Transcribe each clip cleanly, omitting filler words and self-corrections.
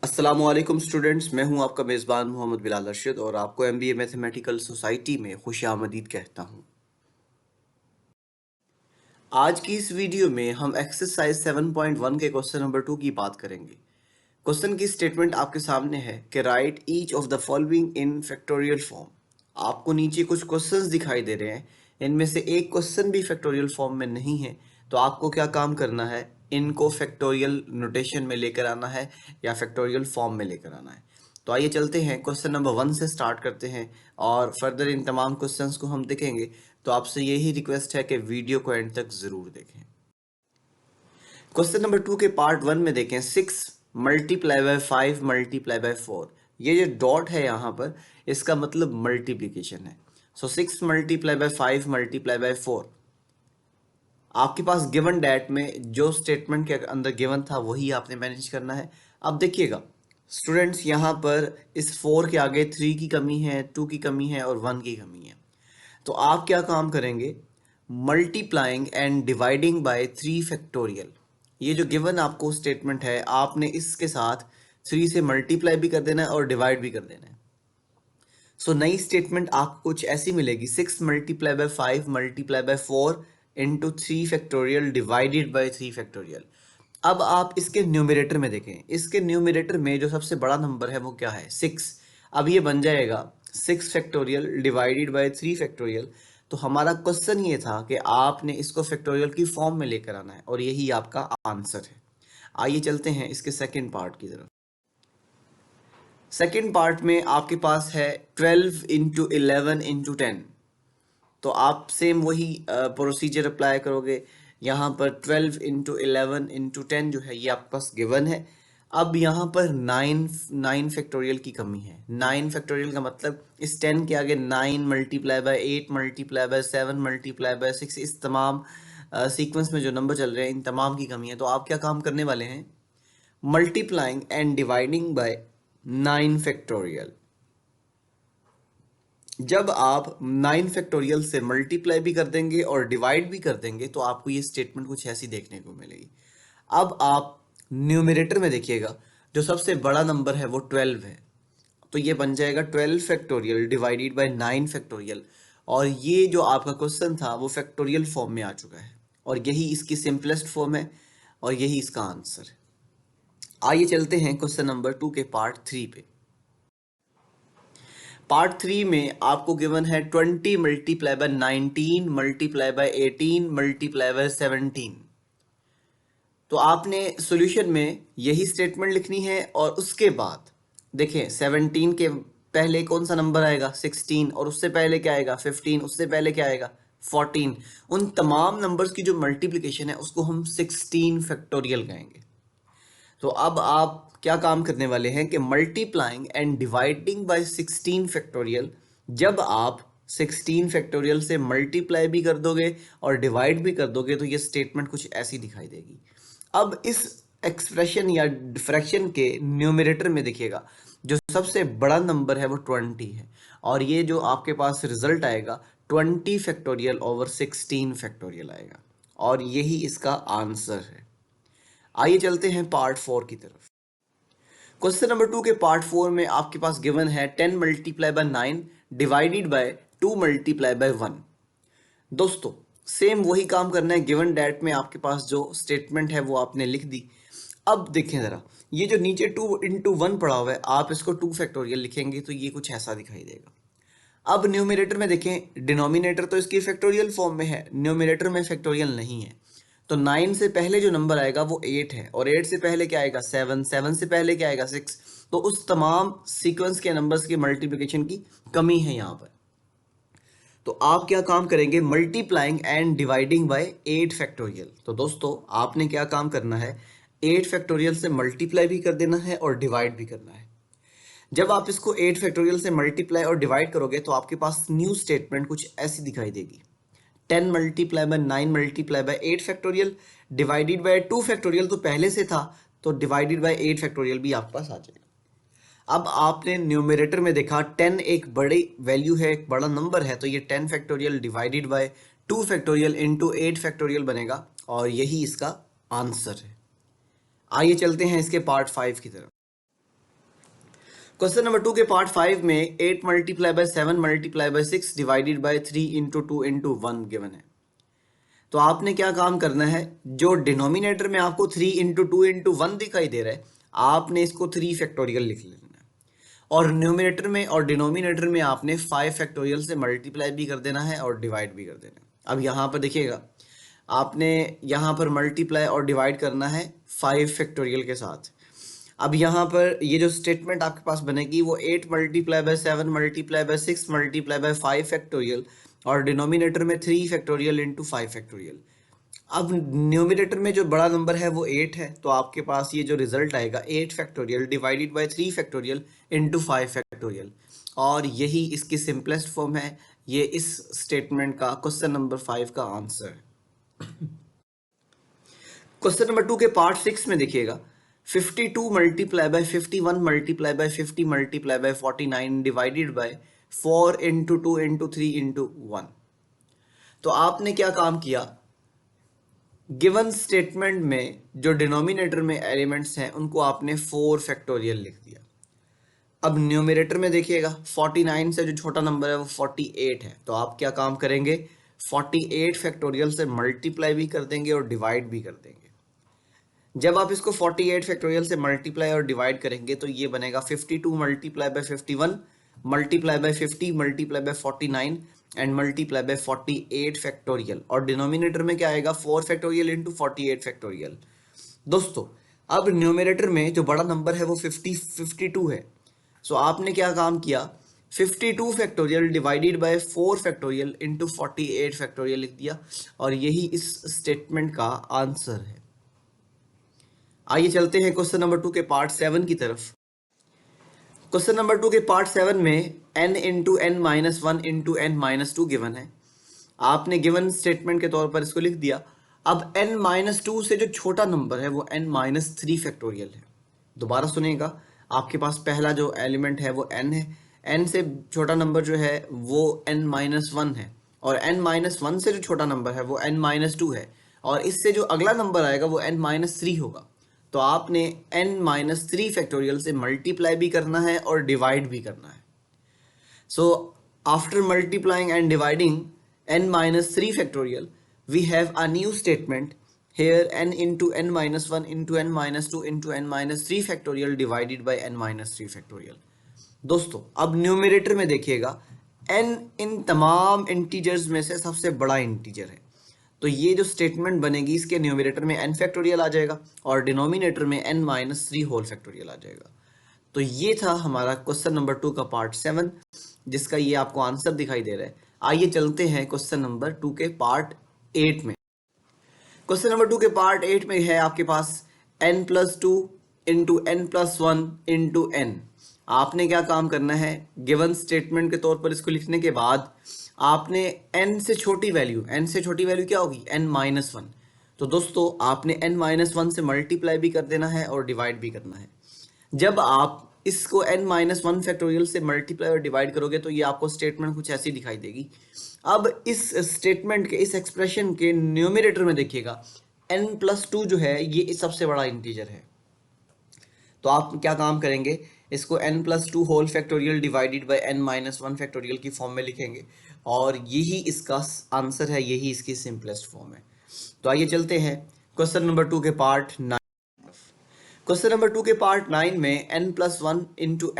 अस्सलामुअलैकुम स्टूडेंट्स, मैं हूं आपका मेज़बान मोहम्मद बिलाल अरशद और आपको एमबीए मैथमेटिकल सोसाइटी में खुशामदीद कहता हूं। आज की इस वीडियो में हम एक्सरसाइज 7.1 के क्वेश्चन नंबर 2 की बात करेंगे। क्वेश्चन की स्टेटमेंट आपके सामने है कि right each of the following in factorial form. आपको नीचे कुछ क्वेश्चंस दिखाई दे रहे हैं, इनमें से एक क्वेश्चन भी फैक्टोरियल फॉर्म में नहीं है, तो आपको क्या काम करना है, इनको फैक्टोरियल नोटेशन में लेकर आना है या फैक्टोरियल फॉर्म में लेकर आना है। तो आइए चलते हैं, क्वेश्चन नंबर 1 से स्टार्ट करते हैं और फर्दर इन तमाम क्वेश्चंस को हम देखेंगे। तो आपसे यही रिक्वेस्ट है कि वीडियो को एंड तक ज़रूर देखें। क्वेश्चन नंबर 2 के पार्ट 1 में देखें, 6 मल्टीप्लाई बाय 5 मल्टीप्लाई बाय 4। ये जो डॉट है यहाँ पर, इसका मतलब मल्टीप्लिकेशन है। सो 6 मल्टीप्लाई बाय 5 मल्टीप्लाई बाय 4। आपके पास गिवन डैट में जो स्टेटमेंट के अंदर गिवन था वही आपने मैनेज करना है। अब देखिएगा स्टूडेंट्स, यहाँ पर इस 4 के आगे 3 की कमी है, 2 की कमी है और 1 की कमी है। तो आप क्या काम करेंगे, multiplying and dividing bye 3 factorial. ये जो गिवन आपको स्टेटमेंट है, आपने इसके साथ 3 से मल्टीप्लाई भी कर देना है और डिवाइड भी कर देना है। सो नई स्टेटमेंट आपको कुछ ऐसी मिलेगी, 6 multiply by 5 multiply by 4 into 3 factorial divided by 3 factorial. अब आप इसके न्यूमरेटर में देखें, इसके न्यूमरेटर में जो सबसे बड़ा नंबर है वो क्या है, 6। अब ये बन जाएगा 6 फैक्टोरियल डिवाइडेड बाय 3 फैक्टोरियल। तो हमारा क्वेश्चन ये था कि आपने इसको फैक्टोरियल की फॉर्म में लेकर आना है और यही आपका आंसर है। आइए चलते हैं इसके सेकंड पार्ट की तरफ। सेकंड पार्ट में आपके पास है 12 इंटू 11 इंटू 10। तो आप सेम वही प्रोसीजर अप्लाई करोगे। यहाँ पर 12 इंटू 11 इंटू 10 जो है ये आपके पास गिवन है। अब यहाँ पर 9 फैक्टोरियल की कमी है। 9 फैक्टोरियल का मतलब इस 10 के आगे 9 multiply by 8 multiply by 7 multiply by 6, इस तमाम सीक्वेंस में जो नंबर चल रहे हैं इन तमाम की कमी है। तो आप क्या काम करने वाले हैं, multiplying and dividing bye 9 factorial. जब आप 9 फैक्टोरियल से मल्टीप्लाई भी कर देंगे और डिवाइड भी कर देंगे तो आपको ये स्टेटमेंट कुछ ऐसी देखने को मिलेगी। अब आप न्यूमरेटर में देखिएगा, जो सबसे बड़ा नंबर है वो 12 है, तो ये बन जाएगा 12 फैक्टोरियल डिवाइडेड बाय 9 फैक्टोरियल। और ये जो आपका क्वेश्चन था वो फैक्टोरियल फॉर्म में आ चुका है और यही इसकी सिंपलेस्ट फॉर्म है और यही इसका आंसर है। आइए चलते हैं क्वेश्चन नंबर 2 के पार्ट 3 पे। पार्ट 3 में आपको गिवन है 20 multiply by 19 multiply by 18 multiply by 17। तो आपने सॉल्यूशन में यही स्टेटमेंट लिखनी है और उसके बाद देखें 17 के पहले कौन सा नंबर आएगा, 16, और उससे पहले क्या आएगा, 15, उससे पहले क्या आएगा, 14। उन तमाम नंबर्स की जो मल्टीप्लिकेशन है उसको हम 16 फैक्टोरियल कहेंगे। तो अब आप क्या काम करने वाले हैं कि multiplying and dividing bye 16 factorial. जब आप 16 फैक्टोरियल से मल्टीप्लाई भी कर दोगे और डिवाइड भी कर दोगे तो ये स्टेटमेंट कुछ ऐसी दिखाई देगी। अब इस एक्सप्रेशन या फ्रैक्शन के न्यूमरेटर में देखिएगा, जो सबसे बड़ा नंबर है वो 20 है और ये जो आपके पास रिजल्ट आएगा 20 फैक्टोरियल ओवर 16 फैक्टोरियल आएगा और यही इसका आंसर है। आइए चलते हैं पार्ट 4 की तरफ। क्वेश्चन नंबर 2 के पार्ट 4 में आपके पास गिवन है 10 multiply by 9 divided by 2 multiply by 1। दोस्तों सेम वही काम करना है, गिवन डैट में आपके पास जो स्टेटमेंट है वो आपने लिख दी। अब देखें ज़रा, ये जो नीचे 2 इंटू 1 पड़ा हुआ है, आप इसको 2 फैक्टोरियल लिखेंगे तो ये कुछ ऐसा दिखाई देगा। अब न्यूमरेटर में देखें, डिनोमिनेटर तो इसकी फैक्टोरियल फॉर्म में है, न्यूमरेटर में फैक्टोरियल नहीं है। तो 9 से पहले जो नंबर आएगा वो 8 है और 8 से पहले क्या आएगा, 7, 7 से पहले क्या आएगा, 6। तो उस तमाम सीक्वेंस के नंबर्स की मल्टीप्लिकेशन की कमी है यहाँ पर। तो आप क्या काम करेंगे, multiplying and dividing bye 8 factorial. तो दोस्तों आपने क्या काम करना है, 8 फैक्टोरियल से मल्टीप्लाई भी कर देना है और डिवाइड भी करना है। जब आप इसको 8 फैक्टोरियल से मल्टीप्लाई और डिवाइड करोगे तो आपके पास न्यू स्टेटमेंट कुछ ऐसी दिखाई देगी, 10 multiply by 9 multiply by 8 factorial divided bye 2 factorial तो पहले से था, तो डिवाइडेड बाय 8 फैक्टोरियल भी आपके पास आ जाएगा। अब आपने न्यूमरेटर में देखा 10 एक बड़ी वैल्यू है, एक बड़ा नंबर है, तो ये 10 factorial divided bye 2 factorial into 8 factorial बनेगा और यही इसका आंसर है। आइए चलते हैं इसके पार्ट 5 की तरफ। क्वेश्चन नंबर 2 के पार्ट 5 में 8 multiply by 7 multiply by 6 divided by 3 into 2 into 1 given है। तो आपने क्या काम करना है, जो डिनोमिनेटर में आपको 3 इंटू 2 इंटू 1 दिखाई दे रहा है, आपने इसको 3 फैक्टोरियल लिख लेना है, और न्यूमिनेटर में और डिनोमिनेटर में आपने 5 फैक्टोरियल से मल्टीप्लाई भी कर देना है और डिवाइड भी कर देना है। अब यहाँ पर देखिएगा, आपने यहाँ पर मल्टीप्लाई और डिवाइड करना है 5 फैक्टोरियल के साथ। अब यहाँ पर ये जो स्टेटमेंट आपके पास बनेगी वो 8 multiply by 7 multiply by 6 multiply by 5 factorial और डिनोमिनेटर में 3 फैक्टोरियल इंटू 5 फैक्टोरियल। अब न्यूमिनेटर में जो बड़ा नंबर है वो 8 है, तो आपके पास ये जो रिजल्ट आएगा 8 factorial divided by 3 factorial into 5 factorial, और यही इसकी सिंपलेस्ट फॉर्म है। ये इस स्टेटमेंट का क्वेश्चन नंबर 5 का आंसर है। क्वेश्चन नंबर 2 के पार्ट 6 में देखिएगा, 52 multiply by 51 multiply by 50 multiply by 49 divided by 4 into 2 into 3 into 1। तो आपने क्या काम किया, गिवन स्टेटमेंट में जो डिनोमिनेटर में एलिमेंट्स हैं उनको आपने 4 फैक्टोरियल लिख दिया। अब न्यूमरेटर में देखिएगा 49 से जो छोटा नंबर है वो 48 है, तो आप क्या काम करेंगे, 48 फैक्टोरियल से मल्टीप्लाई भी कर देंगे और डिवाइड भी कर देंगे। जब आप इसको 48 फैक्टोरियल से मल्टीप्लाई और डिवाइड करेंगे तो ये बनेगा 52 multiply by 51 multiply by 50 multiply by 49 and multiply by 48 factorial, और डिनोमिनेटर में क्या आएगा 4 फैक्टोरियल इंटू 48 फैक्टोरियल। दोस्तों अब न्यूमरेटर में जो बड़ा नंबर है वो 52 है, सो आपने क्या काम किया, 52 factorial divided bye 4 factorial into 48 factorial लिख दिया, और यही इस स्टेटमेंट का आंसर है। आइए चलते हैं क्वेश्चन नंबर 2 के पार्ट 7 की तरफ। क्वेश्चन नंबर 2 के पार्ट 7 में n into n minus 1 into n minus 2 given है। आपने गिवन स्टेटमेंट के तौर पर इसको लिख दिया। अब n माइनस 2 से जो छोटा नंबर है वो n माइनस 3 फैक्टोरियल है। दोबारा सुनिएगा, आपके पास पहला जो एलिमेंट है वो n है, n से छोटा नंबर जो है वो n माइनस 1 है, और n माइनस 1 से जो छोटा नंबर है वो n माइनस 2 है, और इससे जो अगला नंबर आएगा वो n माइनस 3 होगा। तो आपने n माइनस 3 फैक्टोरियल से मल्टीप्लाई भी करना है और डिवाइड भी करना है। So after multiplying and dividing n minus 3 factorial, we have a new statement here, n into n minus 1 into n minus 2 into n minus 3 factorial divided by n minus 3 factorial। दोस्तों अब numerator में देखिएगा, n इन तमाम integers में से सबसे बड़ा integer है, तो ये जो स्टेटमेंट बनेगी इसके न्यूमरेटर में n फैक्टोरियल आ जाएगा और डिनोमिनेटर में n माइनस 3 होल फैक्टोरियल आ जाएगा। तो ये था हमारा क्वेश्चन नंबर 2 का पार्ट 7, जिसका ये आपको आंसर दिखाई दे रहा है। आइए चलते हैं क्वेश्चन नंबर 2 के पार्ट 8 में। क्वेश्चन नंबर 2 के पार्ट 8 में है आपके पास n plus 2 into n plus 1 into n. आपने क्या काम करना है, गिवन स्टेटमेंट के तौर पर इसको लिखने के बाद आपने n से छोटी वैल्यू क्या होगी, n माइनस 1। तो दोस्तों आपने n माइनस 1 से मल्टीप्लाई भी कर देना है और डिवाइड भी करना है। जब आप इसको n माइनस 1 फैक्टोरियल से मल्टीप्लाई और डिवाइड करोगे तो ये आपको स्टेटमेंट कुछ ऐसी दिखाई देगी। अब इस स्टेटमेंट के, इस एक्सप्रेशन के न्यूमरेटर में देखिएगा n प्लस 2 जो है ये सबसे बड़ा इंटीजर है, तो आप क्या काम करेंगे, इसको n plus 2 whole factorial divided by n minus 1 factorial की फॉर्म में लिखेंगे, और यही इसका आंसर है, यही इसकी सिंपलेस्ट फॉर्म है। तो आइए चलते हैं क्वेश्चन नंबर 2 के पार्ट 9। क्वेश्चन नंबर 2 के पार्ट 9 में n plus 1 into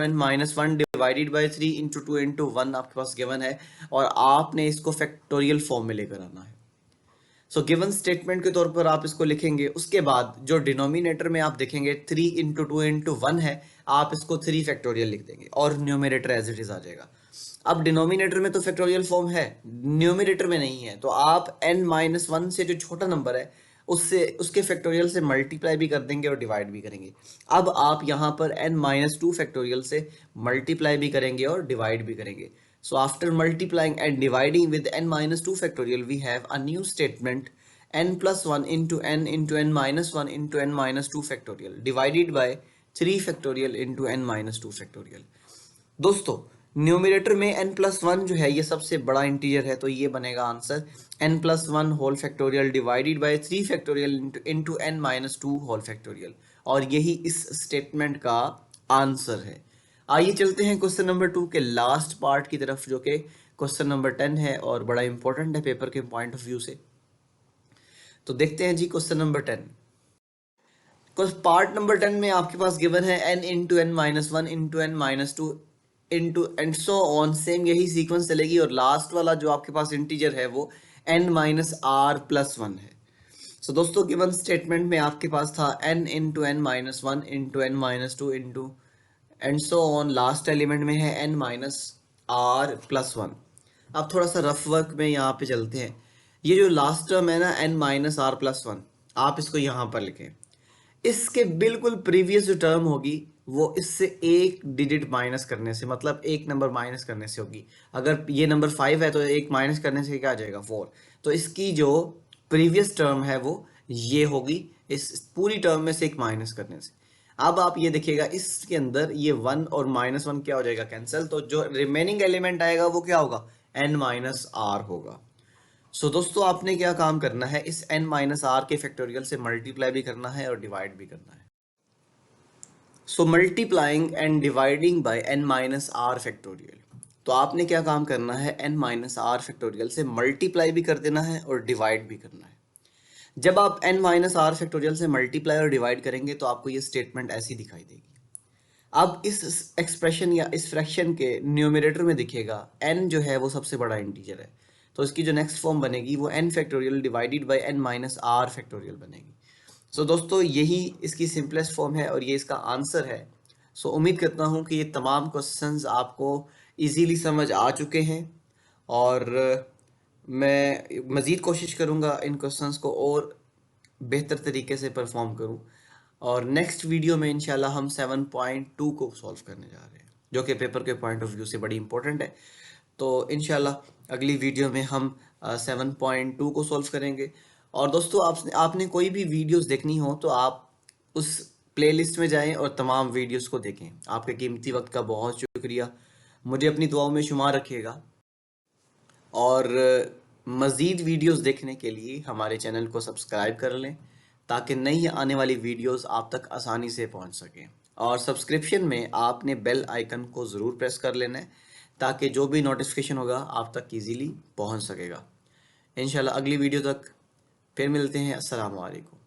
n minus 1 divided by 3 into 2 into 1 आपके पास गिवन है, और आपने इसको फैक्टोरियल फॉर्म में लेकर आना है। सो गिवन स्टेटमेंट के तौर पर आप इसको लिखेंगे, उसके बाद जो डिनोमिनेटर में आप देखेंगे 3 इंटू 2 इंटू 1 है, आप इसको 3 फैक्टोरियल लिख देंगे और न्यूमरेटर एज इट इज आ जाएगा। अब डिनोमिनेटर में तो फैक्टोरियल फॉर्म है, न्यूमरेटर में नहीं है, तो आप n माइनस 1 से जो छोटा नंबर है उससे, उसके फैक्टोरियल से मल्टीप्लाई भी कर देंगे और डिवाइड भी करेंगे। अब आप यहाँ पर n माइनस 2 फैक्टोरियल से मल्टीप्लाई भी करेंगे और डिवाइड भी करेंगे। So after multiplying and dividing with n minus 2 factorial, we have a new statement n plus 1 into n minus 1 into n minus 2 factorial divided by 3 factorial into n minus 2 factorial। दोस्तों numerator में n plus 1 जो है ये सबसे बड़ा integer है, तो ये बनेगा answer n plus 1 whole factorial divided by 3 factorial into n minus 2 whole factorial, और यही इस स्टेटमेंट का आंसर है। आइए चलते हैं क्वेश्चन नंबर 2 के लास्ट पार्ट की तरफ, जो कि क्वेश्चन नंबर 10 है और बड़ा इंपॉर्टेंट है पेपर के पॉइंट ऑफ व्यू से। तो देखते हैं जी क्वेश्चन नंबर 10। पार्ट नंबर 10 में आपके पास गिवन है n into n minus one into n minus two into and so on, same यही सीक्वेंस चलेगी और लास्ट वाला जो आपके पास इंटीजर है वो n minus r plus one है। सो दोस्तों गिवन स्टेटमेंट में आपके पास था n into n minus one into n minus two into and so on, last element में है n minus r plus one. अब थोड़ा सा रफ वर्क में यहाँ पे चलते हैं। ये जो लास्ट टर्म है ना n minus r plus one, आप इसको यहाँ पर लिखें। इसके बिल्कुल प्रीवियस जो टर्म होगी वो इससे एक डिजिट माइनस करने से, मतलब एक नंबर माइनस करने से होगी। अगर ये नंबर 5 है तो एक माइनस करने से क्या आ जाएगा 4। तो इसकी जो प्रीवियस टर्म है वो ये होगी, इस पूरी टर्म में से एक माइनस करने से। अब आप ये देखिएगा इसके अंदर ये 1 और माइनस वन क्या हो जाएगा कैंसिल, तो जो रिमेनिंग एलिमेंट आएगा वो क्या होगा n माइनस आर होगा। सो दोस्तों आपने क्या काम करना है, इस n माइनस आर के फैक्टोरियल से मल्टीप्लाई भी करना है और डिवाइड भी करना है। So multiplying and dividing by n minus are factorial, तो आपने क्या काम करना है, n माइनस आर फैक्टोरियल से मल्टीप्लाई भी कर देना है और डिवाइड भी करना है। जब आप n माइनस आर फैक्टोरियल से मल्टीप्लाई और डिवाइड करेंगे तो आपको ये स्टेटमेंट ऐसी दिखाई देगी। अब इस एक्सप्रेशन या इस फ्रैक्शन के न्यूमरेटर में दिखेगा n जो है वो सबसे बड़ा इंटीजर है, तो इसकी जो नेक्स्ट फॉर्म बनेगी वो n factorial divided by n minus are factorial बनेगी। सो दोस्तों यही इसकी सिंपलेस्ट फॉर्म है और ये इसका आंसर है। सो उम्मीद करता हूँ कि ये तमाम क्वेश्चंस आपको इजीली समझ आ चुके हैं और मैं मज़ीद कोशिश करूँगा इन क्वेश्चंस को और बेहतर तरीके से परफॉर्म करूँ। और नेक्स्ट वीडियो में इंशाल्लाह हम 7.2 को सॉल्व करने जा रहे हैं, जो कि पेपर के पॉइंट ऑफ व्यू से बड़ी इंपॉर्टेंट है। तो इंशाल्लाह अगली वीडियो में हम 7.2 को सॉल्व करेंगे। और दोस्तों आपने कोई भी वीडियोस देखनी हो तो आप उस प्लेलिस्ट में जाएं और तमाम वीडियोस को देखें। आपके कीमती वक्त का बहुत शुक्रिया। मुझे अपनी दुआओं में शुमार रखिएगा और मज़ीद वीडियोस देखने के लिए हमारे चैनल को सब्सक्राइब कर लें ताकि नई आने वाली वीडियोस आप तक आसानी से पहुंच सकें। और सब्सक्रिप्शन में आपने बेल आइकन को ज़रूर प्रेस कर लेना है ताकि जो भी नोटिफिकेशन होगा आप तक इजीली पहुंच सकेगा। इंशाल्लाह अगली वीडियो तक फिर मिलते हैं। अस्सलाम वालेकुम।